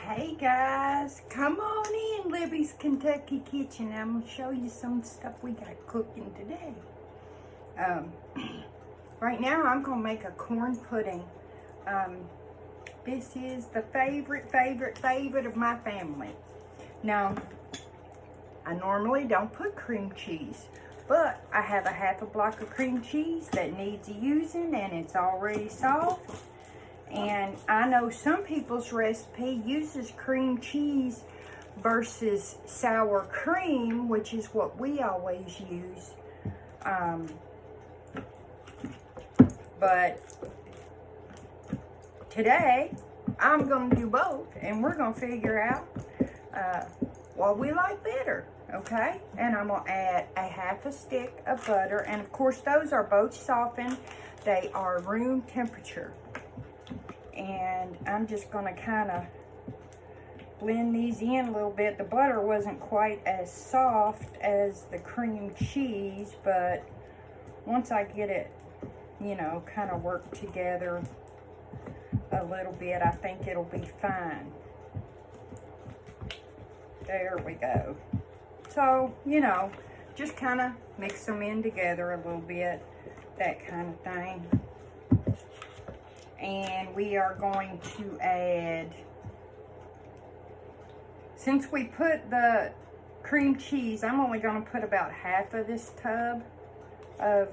Hey guys, come on in Libby's Kentucky Kitchen. I'm going to show you some stuff we got cooking today. Right now I'm going to make a corn pudding. This is the favorite of my family. Now, I normally don't put cream cheese, but I have a half a block of cream cheese that needs using and it's already soft. And I know some people's recipe uses cream cheese versus sour cream, which is what we always use. But today, I'm going to do both, and we're going to figure out what we like better, okay? And I'm going to add a half a stick of butter, and of course, those are both softened. They are room temperature. And I'm just going to kind of blend these in a little bit. The butter wasn't quite as soft as the cream cheese, but once I get it, you know, kind of work together a little bit, I think it'll be fine. There we go. So, you know, just kind of mix them in together a little bit, that kind of thing. And we are going to add, since we put the cream cheese, I'm only going to put about half of this tub of,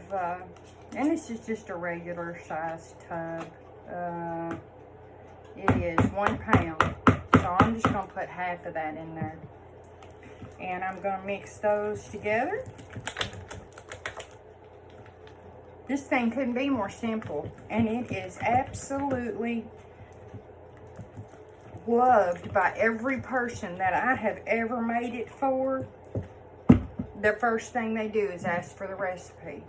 and this is just a regular size tub. It is 1 pound, so I'm just going to put half of that in there. And I'm going to mix those together. This thing couldn't be more simple, and it is absolutely loved by every person that I have ever made it for. The first thing they do is ask for the recipe.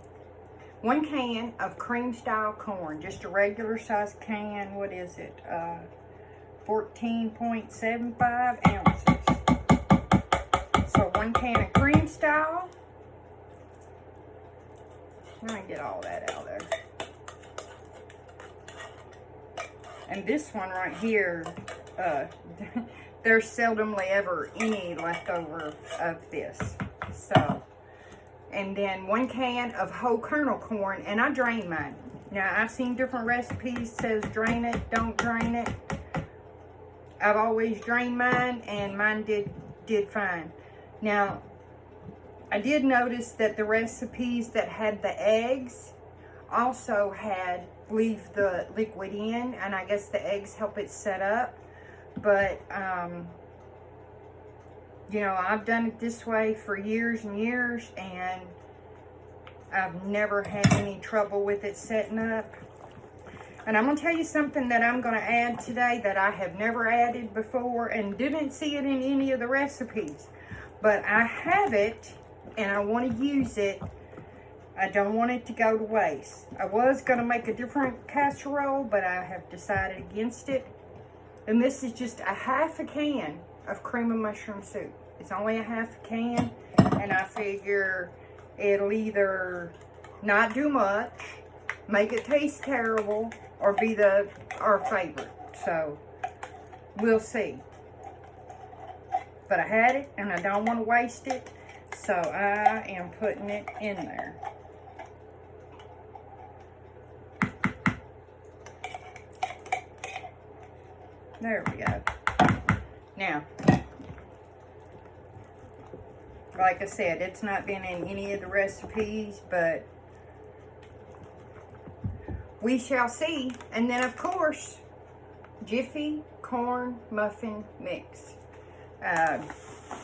1 can of cream style corn, just a regular size can. What is it? 14.75 ounces. So 1 can of cream style. I get all that out there. And this one right here, there's seldomly ever any leftover of this. So, and then 1 can of whole kernel corn, and I drain mine. Now, I've seen different recipes, says drain it, don't drain it. I've always drained mine, and mine did fine. Now, I did notice that the recipes that had the eggs also had leave the liquid in, and I guess the eggs help it set up. But, you know, I've done it this way for years and years, and I've never had any trouble with it setting up. And I'm going to tell you something that I'm going to add today that I have never added before and didn't see it in any of the recipes. But I have it, and I want to use it. I don't want it to go to waste. I was going to make a different casserole, but I have decided against it. And this is just a half a can of cream of mushroom soup. It's only a half a can, and I figure it'll either not do much, make it taste terrible, or be our favorite. So, we'll see. But I had it, and I don't want to waste it. So I am putting it in there. There we go. Now, like I said, it's not been in any of the recipes, but we shall see. And then, of course, Jiffy corn muffin mix.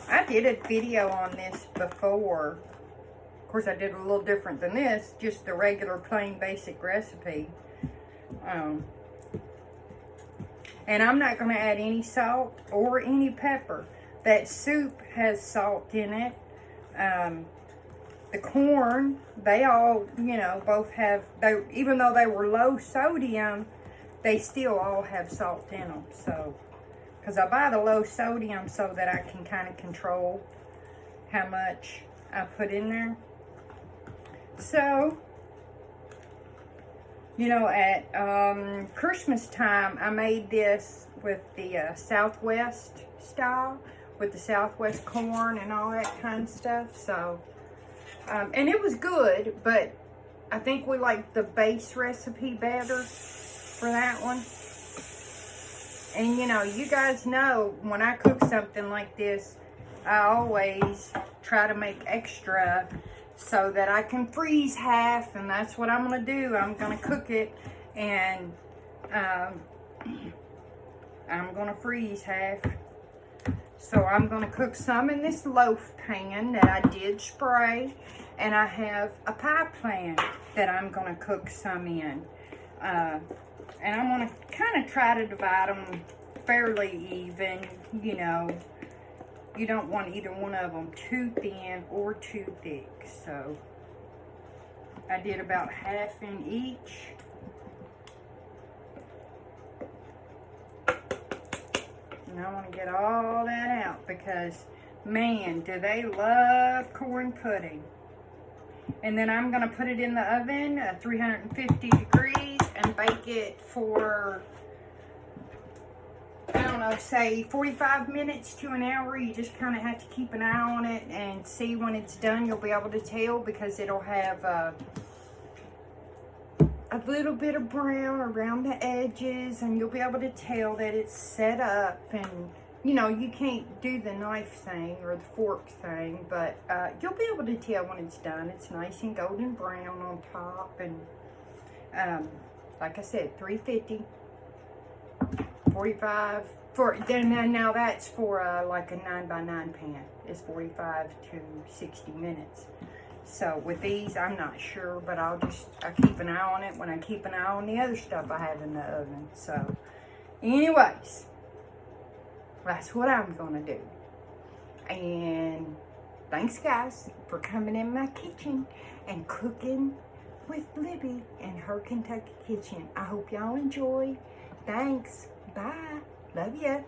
I did a video on this before. Of course, I did a little different than this, just the regular plain basic recipe. And I'm not going to add any salt or any pepper. That soup has salt in it. The corn, they all, you know, both have, even though they were low sodium, they still all have salt in them. So, because I buy the low sodium so that I can kind of control how much I put in there. So, You know, at Christmas time, I made this with the Southwest style, with the Southwest corn and all that kind of stuff. So, and it was good, but I think we like the base recipe better for that one. And you know, you guys know when I cook something like this, I always try to make extra so that I can freeze half, and that's what I'm going to do. I'm going to cook it, and I'm going to freeze half. So I'm going to cook some in this loaf pan that I did spray, and I have a pie pan that I'm going to cook some in. And I'm going to kind of try to divide them fairly even, you know. You don't want either one of them too thin or too thick. So I did about half in each. And I want to get all that out because, man, do they love corn pudding. And then I'm going to put it in the oven at 350 degrees and bake it for, I don't know, say 45 minutes to an hour. You just kind of have to keep an eye on it and see when it's done. You'll be able to tell because it'll have a little bit of brown around the edges, and you'll be able to tell that it's set up. And you know, you can't do the knife thing or the fork thing, but you'll be able to tell when it's done. It's nice and golden brown on top. And like I said, 350, 45 for then. Now that's for like a 9x9 pan. It's 45 to 60 minutes. So with these, I'm not sure, but I keep an eye on it when I keep an eye on the other stuff I have in the oven. So anyways, that's what I'm gonna do. And thanks guys for coming in my kitchen and cooking with Libby in her Kentucky kitchen. I hope y'all enjoy. Thanks. Bye. Love ya.